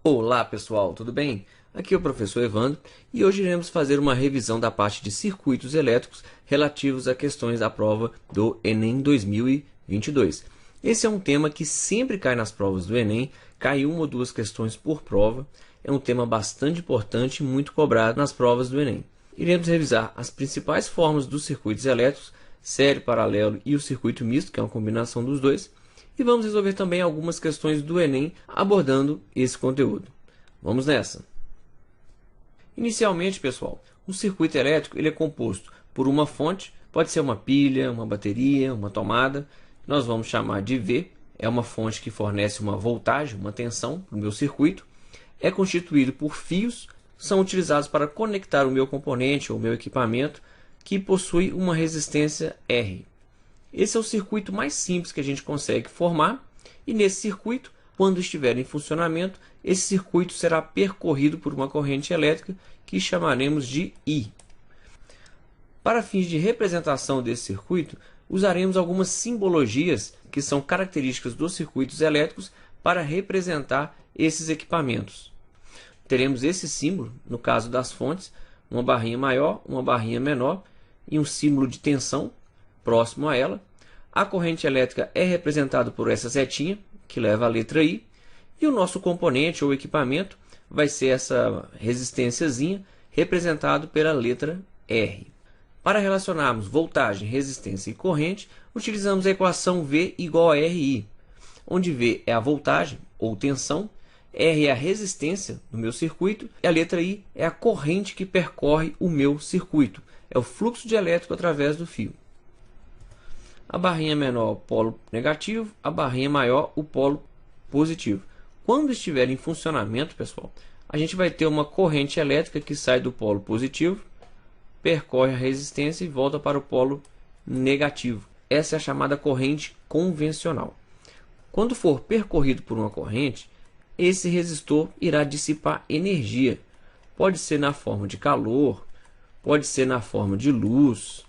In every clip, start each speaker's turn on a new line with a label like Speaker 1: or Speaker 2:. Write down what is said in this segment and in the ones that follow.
Speaker 1: Olá pessoal, tudo bem? Aqui é o professor Evandro e hoje iremos fazer uma revisão da parte de circuitos elétricos relativos a questões da prova do Enem 2022. Esse é um tema que sempre cai nas provas do Enem, cai uma ou duas questões por prova, é um tema bastante importante e muito cobrado nas provas do Enem. Iremos revisar as principais formas dos circuitos elétricos, série, paralelo e o circuito misto, que é uma combinação dos dois. E vamos resolver também algumas questões do Enem abordando esse conteúdo. Vamos nessa! Inicialmente, pessoal, um circuito elétrico ele é composto por uma fonte, pode ser uma pilha, uma bateria, uma tomada. Nós vamos chamar de V, é uma fonte que fornece uma voltagem, uma tensão para o meu circuito. É constituído por fios, que são utilizados para conectar o meu componente ou o meu equipamento, que possui uma resistência R. Esse é o circuito mais simples que a gente consegue formar, e nesse circuito, quando estiver em funcionamento, esse circuito será percorrido por uma corrente elétrica que chamaremos de I. Para fins de representação desse circuito, usaremos algumas simbologias que são características dos circuitos elétricos para representar esses equipamentos. Teremos esse símbolo, no caso das fontes, uma barrinha maior, uma barrinha menor e um símbolo de tensão próximo a ela. A corrente elétrica é representada por essa setinha, que leva a letra I, e o nosso componente ou equipamento vai ser essa resistênciazinha, representado pela letra R. Para relacionarmos voltagem, resistência e corrente, utilizamos a equação V igual a RI, onde V é a voltagem ou tensão, R é a resistência do meu circuito e a letra I é a corrente que percorre o meu circuito, é o fluxo de elétrico através do fio. A barrinha menor, o polo negativo, a barrinha maior, o polo positivo. Quando estiver em funcionamento, pessoal, a gente vai ter uma corrente elétrica que sai do polo positivo, percorre a resistência e volta para o polo negativo. Essa é a chamada corrente convencional. Quando for percorrido por uma corrente, esse resistor irá dissipar energia. Pode ser na forma de calor, pode ser na forma de luz.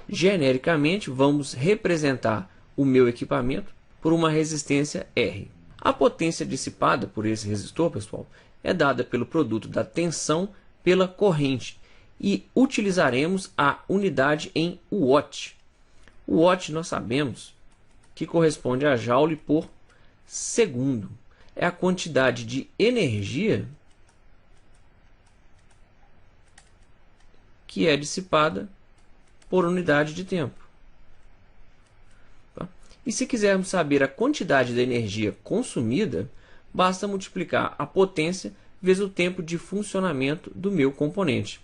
Speaker 1: Genericamente, vamos representar o meu equipamento por uma resistência R. A potência dissipada por esse resistor, pessoal, é dada pelo produto da tensão pela corrente e utilizaremos a unidade em watt. O watt nós sabemos que corresponde a joule por segundo. É a quantidade de energia que é dissipada por unidade de tempo. E se quisermos saber a quantidade da energia consumida, basta multiplicar a potência vezes o tempo de funcionamento do meu componente.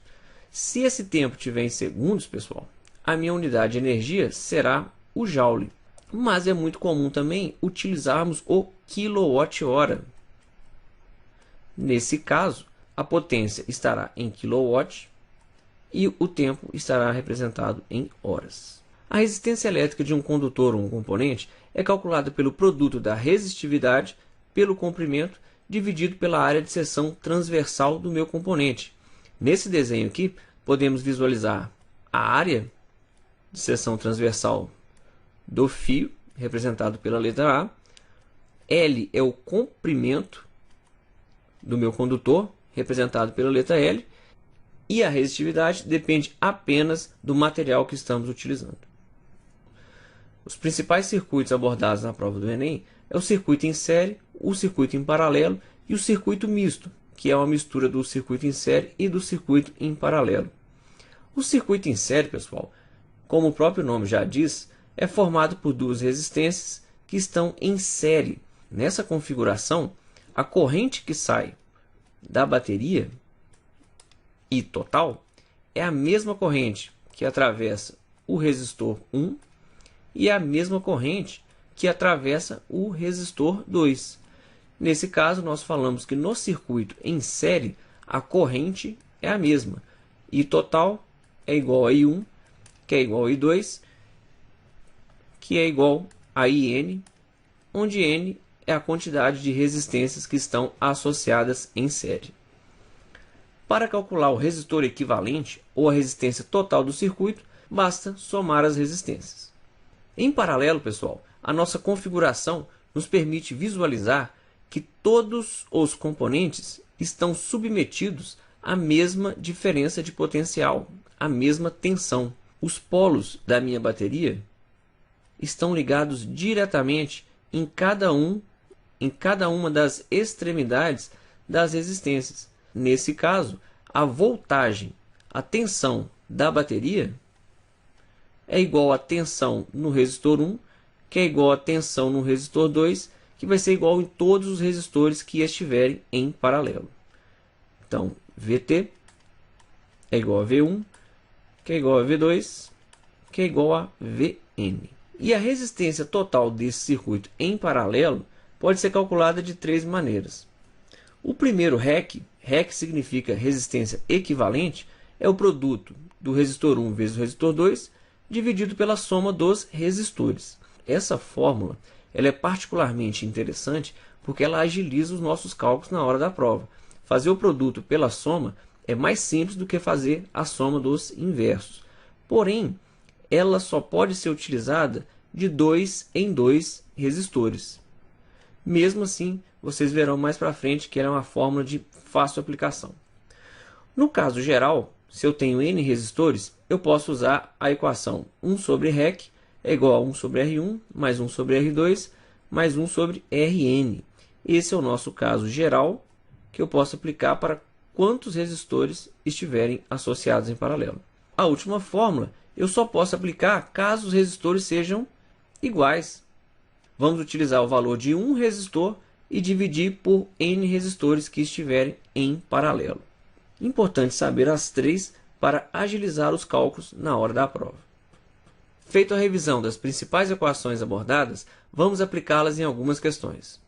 Speaker 1: Se esse tempo tiver em segundos, pessoal, a minha unidade de energia será o joule. Mas é muito comum também utilizarmos o quilowatt-hora. Nesse caso, a potência estará em kilowatt e o tempo estará representado em horas. A resistência elétrica de um condutor ou um componente é calculada pelo produto da resistividade pelo comprimento dividido pela área de seção transversal do meu componente. Nesse desenho aqui, podemos visualizar a área de seção transversal do fio, representado pela letra A. L é o comprimento do meu condutor, representado pela letra L. E a resistividade depende apenas do material que estamos utilizando. Os principais circuitos abordados na prova do Enem é o circuito em série, o circuito em paralelo e o circuito misto, que é uma mistura do circuito em série e do circuito em paralelo. O circuito em série, pessoal, como o próprio nome já diz, é formado por duas resistências que estão em série. Nessa configuração, a corrente que sai da bateria I total é a mesma corrente que atravessa o resistor 1 e é a mesma corrente que atravessa o resistor 2. Nesse caso, nós falamos que no circuito em série a corrente é a mesma. I total é igual a I1, que é igual a I2, que é igual a IN, onde N é a quantidade de resistências que estão associadas em série. Para calcular o resistor equivalente ou a resistência total do circuito, basta somar as resistências. Em paralelo, pessoal, a nossa configuração nos permite visualizar que todos os componentes estão submetidos à mesma diferença de potencial, à mesma tensão. Os polos da minha bateria estão ligados diretamente em cada uma das extremidades das resistências. Nesse caso, a voltagem, a tensão da bateria é igual à tensão no resistor 1, que é igual à tensão no resistor 2, que vai ser igual em todos os resistores que estiverem em paralelo. Então, VT é igual a V1, que é igual a V2, que é igual a Vn. E a resistência total desse circuito em paralelo pode ser calculada de três maneiras. O primeiro REC significa resistência equivalente, é o produto do resistor 1 vezes o resistor 2, dividido pela soma dos resistores. Essa fórmula ela é particularmente interessante porque ela agiliza os nossos cálculos na hora da prova. Fazer o produto pela soma é mais simples do que fazer a soma dos inversos. Porém, ela só pode ser utilizada de 2 em 2 resistores. Mesmo assim, vocês verão mais para frente que ela é uma fórmula de fácil aplicação. No caso geral, se eu tenho N resistores, eu posso usar a equação 1 sobre REC é igual a 1 sobre R1 mais 1 sobre R2 mais 1 sobre Rn. Esse é o nosso caso geral que eu posso aplicar para quantos resistores estiverem associados em paralelo. A última fórmula eu só posso aplicar caso os resistores sejam iguais. Vamos utilizar o valor de um resistor e dividir por N resistores que estiverem em paralelo. Importante saber as três para agilizar os cálculos na hora da prova. Feita a revisão das principais equações abordadas, vamos aplicá-las em algumas questões.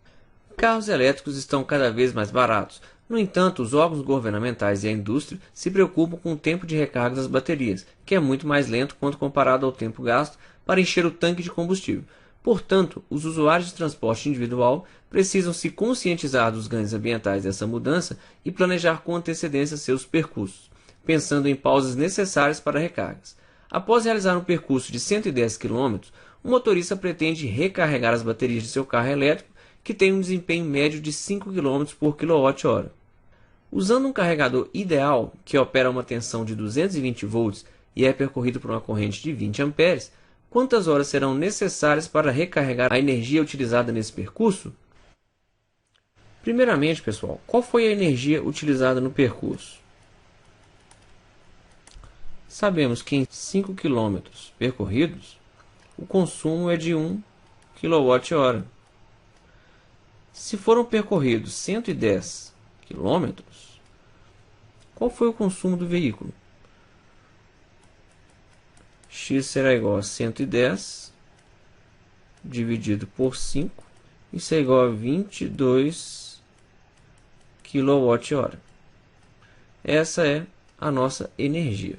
Speaker 1: Carros elétricos estão cada vez mais baratos. No entanto, os órgãos governamentais e a indústria se preocupam com o tempo de recarga das baterias, que é muito mais lento quando comparado ao tempo gasto para encher o tanque de combustível. Portanto, os usuários de transporte individual precisam se conscientizar dos ganhos ambientais dessa mudança e planejar com antecedência seus percursos, pensando em pausas necessárias para recargas. Após realizar um percurso de 110 km, o motorista pretende recarregar as baterias de seu carro elétrico, que tem um desempenho médio de 5 km por kWh. Usando um carregador ideal, que opera a uma tensão de 220 volts e é percorrido por uma corrente de 20 amperes, quantas horas serão necessárias para recarregar a energia utilizada nesse percurso? Primeiramente, pessoal, qual foi a energia utilizada no percurso? Sabemos que em 5 km percorridos, o consumo é de 1 kWh. Se foram percorridos 110 km, qual foi o consumo do veículo? X será igual a 110 dividido por 5. Isso é igual a 22 kWh. Essa é a nossa energia.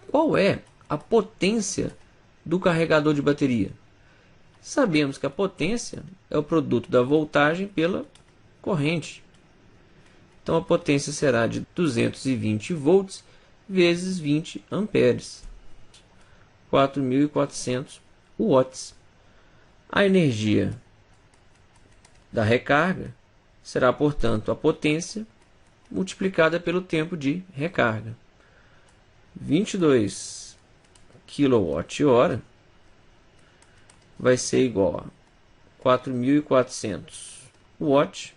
Speaker 1: Qual é a potência do carregador de bateria? Sabemos que a potência é o produto da voltagem pela corrente. Então a potência será de 220 volts vezes 20 amperes, 4.400 watts. A energia da recarga será, portanto, a potência multiplicada pelo tempo de recarga. 22 kWh vai ser igual a 4.400 watts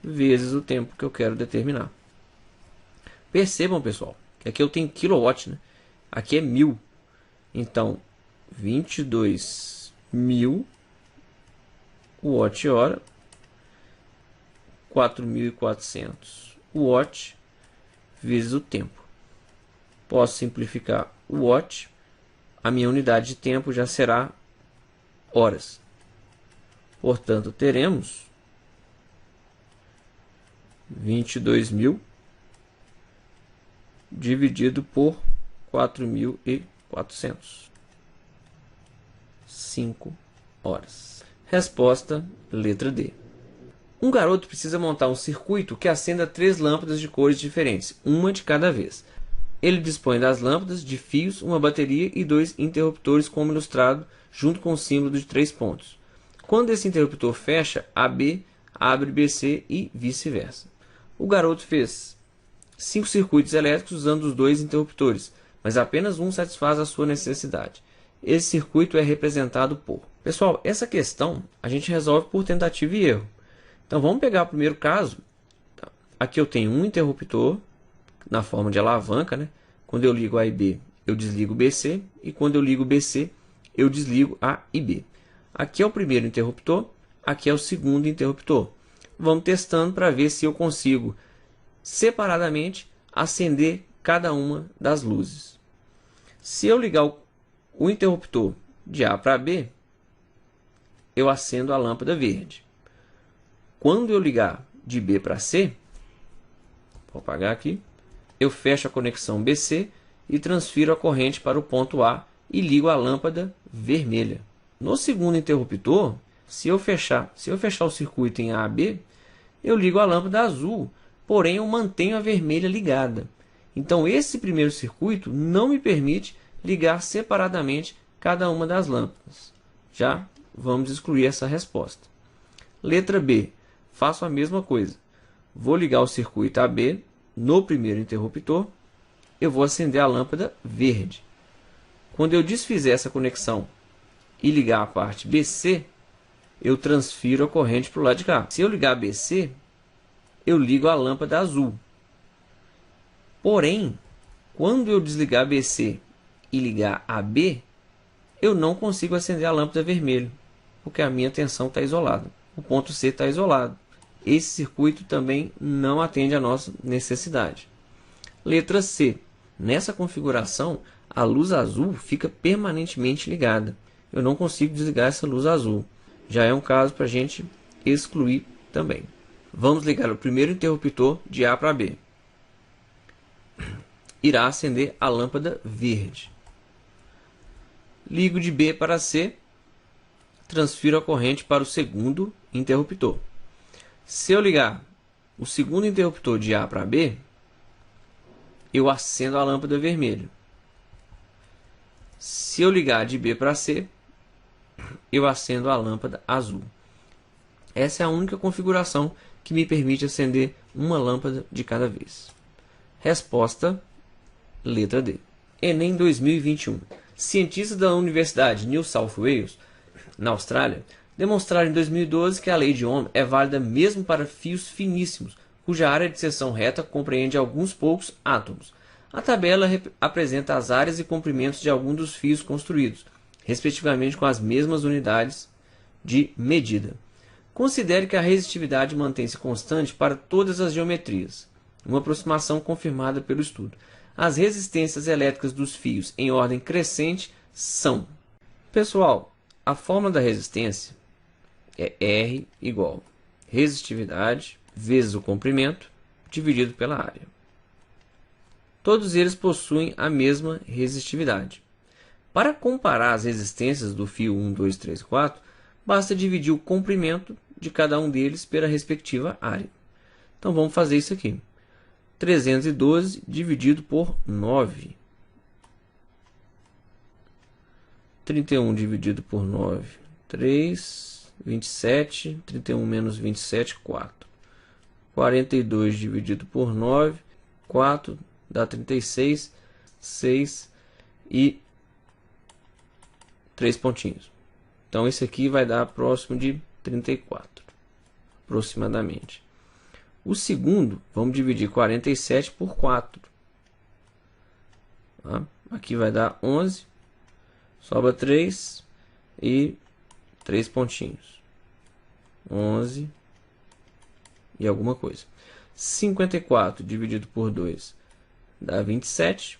Speaker 1: vezes o tempo que eu quero determinar. Percebam, pessoal, que aqui eu tenho kilowatt, né? Aqui é 1000. Então, 22.000 watt-hora, 4.400 watts vezes o tempo. Posso simplificar o watt, a minha unidade de tempo já será horas. Portanto, teremos 22.000 dividido por 4.400. 5 horas. Resposta, letra D. Um garoto precisa montar um circuito que acenda 3 lâmpadas de cores diferentes, uma de cada vez. Ele dispõe das lâmpadas, de fios, uma bateria e 2 interruptores como ilustrado, junto com o símbolo de 3 pontos. Quando esse interruptor fecha, AB abre BC e vice-versa. O garoto fez 5 circuitos elétricos usando os 2 interruptores, mas apenas um satisfaz a sua necessidade. Esse circuito é representado por... Pessoal, essa questão a gente resolve por tentativa e erro. Então vamos pegar o primeiro caso. Aqui eu tenho um interruptor na forma de alavanca, né? Quando eu ligo A e B, eu desligo BC, e quando eu ligo BC, eu desligo A e B. Aqui é o primeiro interruptor, aqui é o segundo interruptor. Vamos testando para ver se eu consigo separadamente acender cada uma das luzes. Se eu ligar o interruptor de A para B, eu acendo a lâmpada verde. Quando eu ligar de B para C, vou apagar aqui, eu fecho a conexão BC e transfiro a corrente para o ponto A e ligo a lâmpada vermelha. No segundo interruptor, se eu fechar o circuito em A a B, eu ligo a lâmpada azul, porém eu mantenho a vermelha ligada. Então esse primeiro circuito não me permite ligar separadamente cada uma das lâmpadas. Já vamos excluir essa resposta. Letra B. Faço a mesma coisa. Vou ligar o circuito AB no primeiro interruptor. Eu vou acender a lâmpada verde. Quando eu desfizer essa conexão e ligar a parte BC, eu transfiro a corrente para o lado de cá. Se eu ligar BC, eu ligo a lâmpada azul. Porém, quando eu desligar BC e ligar AB, eu não consigo acender a lâmpada vermelha, porque a minha tensão está isolada. O ponto C está isolado. Esse circuito também não atende à nossa necessidade. Letra C. Nessa configuração, a luz azul fica permanentemente ligada. Eu não consigo desligar essa luz azul. Já é um caso para a gente excluir também. Vamos ligar o primeiro interruptor de A para B. Irá acender a lâmpada verde. Ligo de B para C. Transfiro a corrente para o segundo interruptor. Se eu ligar o segundo interruptor de A para B, eu acendo a lâmpada vermelha. Se eu ligar de B para C, eu acendo a lâmpada azul. Essa é a única configuração que me permite acender uma lâmpada de cada vez. Resposta, letra D. Enem 2021. Cientistas da Universidade New South Wales, na Austrália, demonstraram em 2012 que a lei de Ohm é válida mesmo para fios finíssimos, cuja área de seção reta compreende alguns poucos átomos. A tabela apresenta as áreas e comprimentos de alguns dos fios construídos, respectivamente com as mesmas unidades de medida. Considere que a resistividade mantém-se constante para todas as geometrias, uma aproximação confirmada pelo estudo. As resistências elétricas dos fios em ordem crescente são... Pessoal, a fórmula da resistência é R igual resistividade vezes o comprimento dividido pela área. Todos eles possuem a mesma resistividade. Para comparar as resistências do fio 1, 2, 3 e 4, basta dividir o comprimento de cada um deles pela respectiva área. Então vamos fazer isso aqui. 312 dividido por 9. 31 dividido por 9, 3. 27, 31 menos 27, 4. 42 dividido por 9, 4, dá 36, 6 e 3 pontinhos. Então esse aqui vai dar próximo de 34, aproximadamente. O segundo, vamos dividir 47 por 4. Tá? Aqui vai dar 11, sobra 3 e 3 pontinhos. 11 e alguma coisa. 54 dividido por 2 dá 27.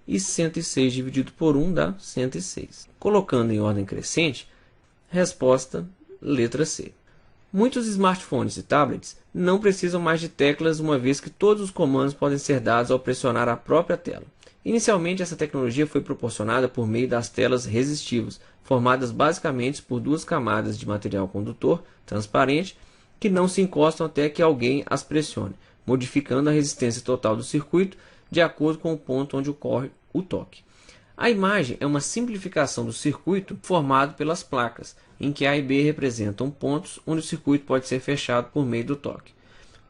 Speaker 1: E 106 dividido por 1 dá 106. Colocando em ordem crescente, resposta letra C. Muitos smartphones e tablets não precisam mais de teclas, uma vez que todos os comandos podem ser dados ao pressionar a própria tela. Inicialmente, essa tecnologia foi proporcionada por meio das telas resistivas, formadas basicamente por duas camadas de material condutor transparente que não se encostam até que alguém as pressione, modificando a resistência total do circuito de acordo com o ponto onde ocorre o toque. A imagem é uma simplificação do circuito formado pelas placas, em que A e B representam pontos onde o circuito pode ser fechado por meio do toque.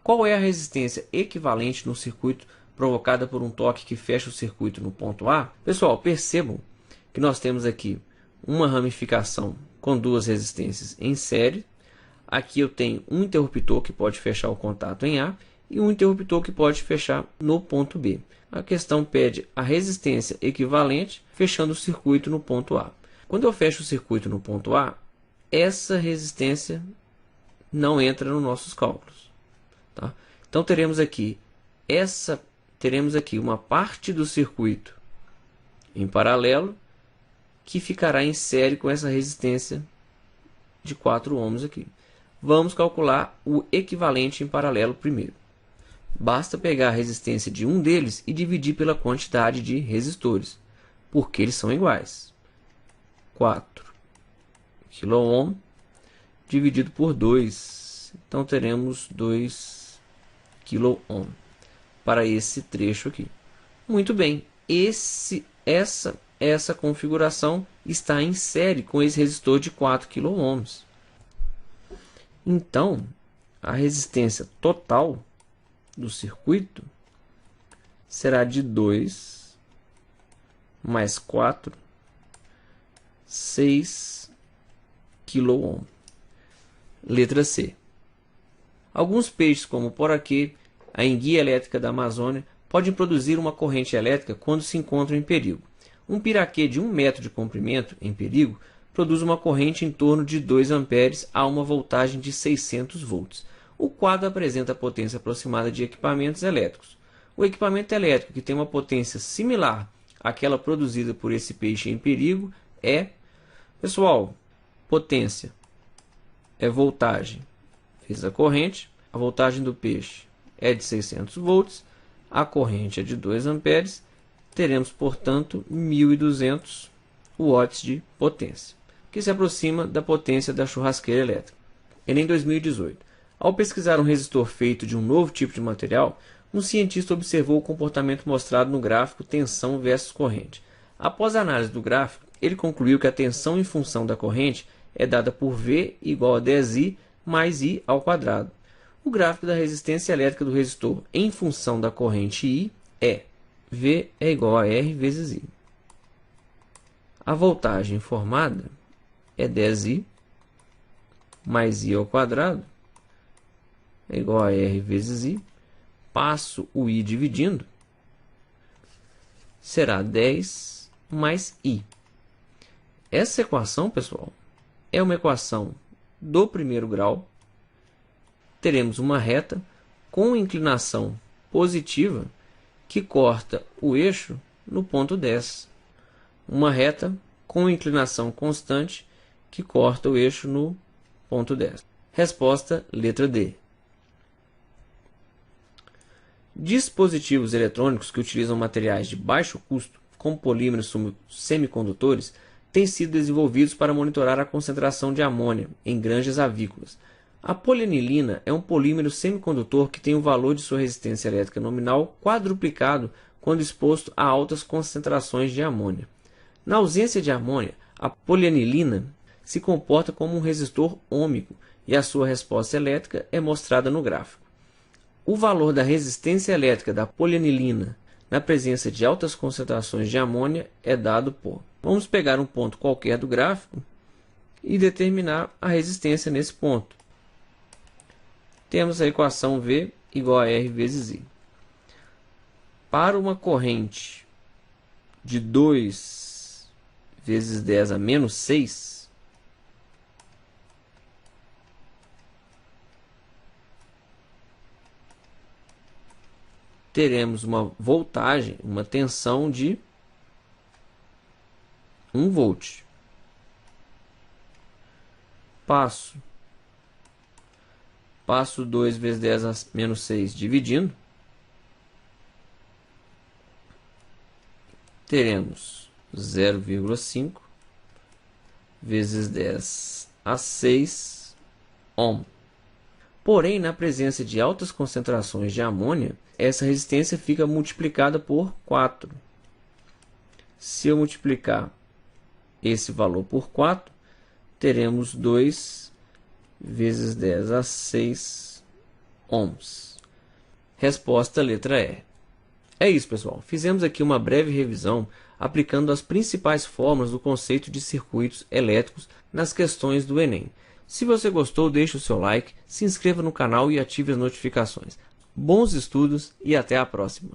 Speaker 1: Qual é a resistência equivalente no circuito provocada por um toque que fecha o circuito no ponto A? Pessoal, percebam que nós temos aqui uma ramificação com duas resistências em série. Aqui eu tenho um interruptor que pode fechar o contato em A e um interruptor que pode fechar no ponto B. A questão pede a resistência equivalente fechando o circuito no ponto A. Quando eu fecho o circuito no ponto A, essa resistência não entra nos nossos cálculos. Tá? Então teremos aqui uma parte do circuito em paralelo que ficará em série com essa resistência de 4 ohms aqui. Vamos calcular o equivalente em paralelo primeiro. Basta pegar a resistência de um deles e dividir pela quantidade de resistores, porque eles são iguais. 4 kΩ dividido por 2. Então teremos 2 kΩ para esse trecho aqui. Muito bem, essa configuração está em série com esse resistor de 4 kΩ. Então, a resistência total do circuito será de 2 mais 4, 6 kΩ. Letra C. Alguns peixes, como o poraquê, a enguia elétrica da Amazônia, podem produzir uma corrente elétrica quando se encontram em perigo. Um piraquê de 1 metro de comprimento em perigo produz uma corrente em torno de 2 amperes a uma voltagem de 600 volts. O quadro apresenta a potência aproximada de equipamentos elétricos. O equipamento elétrico que tem uma potência similar àquela produzida por esse peixe em perigo é, pessoal, potência é voltagem vezes a corrente. A voltagem do peixe é de 600 volts, a corrente é de 2 amperes, teremos, portanto, 1.200 watts de potência, que se aproxima da potência da churrasqueira elétrica. Em 2018, ao pesquisar um resistor feito de um novo tipo de material, um cientista observou o comportamento mostrado no gráfico tensão versus corrente. Após a análise do gráfico, ele concluiu que a tensão em função da corrente é dada por V igual a 10I mais I ao quadrado. O gráfico da resistência elétrica do resistor em função da corrente I é V é igual a R vezes I. A voltagem formada é 10I mais I ao quadrado é igual a R vezes I. Passo o I dividindo, será 10 mais I. Essa equação, pessoal, é uma equação do primeiro grau. Teremos uma reta com inclinação positiva que corta o eixo no ponto 10. Uma reta com inclinação constante que corta o eixo no ponto 10. Resposta, letra D. Dispositivos eletrônicos que utilizam materiais de baixo custo, como polímeros semicondutores, têm sido desenvolvidos para monitorar a concentração de amônia em granjas avícolas. A polianilina é um polímero semicondutor que tem o valor de sua resistência elétrica nominal quadruplicado quando exposto a altas concentrações de amônia. Na ausência de amônia, a polianilina se comporta como um resistor ôhmico e a sua resposta elétrica é mostrada no gráfico. O valor da resistência elétrica da polianilina na presença de altas concentrações de amônia é dado por... Vamos pegar um ponto qualquer do gráfico e determinar a resistência nesse ponto. Temos a equação V igual a R vezes I. Para uma corrente de 2 vezes 10 a menos 6, teremos uma voltagem, uma tensão de 1 volt. Passo 2 vezes 10 a menos 6 dividindo, teremos 0,5 vezes 10 a 6 ohm. Porém, na presença de altas concentrações de amônia, essa resistência fica multiplicada por 4. Se eu multiplicar esse valor por 4, teremos 2 vezes 10 a 6 ohms. Resposta letra E. É isso, pessoal. Fizemos aqui uma breve revisão aplicando as principais fórmulas do conceito de circuitos elétricos nas questões do Enem. Se você gostou, deixe o seu like, se inscreva no canal e ative as notificações. Bons estudos e até a próxima!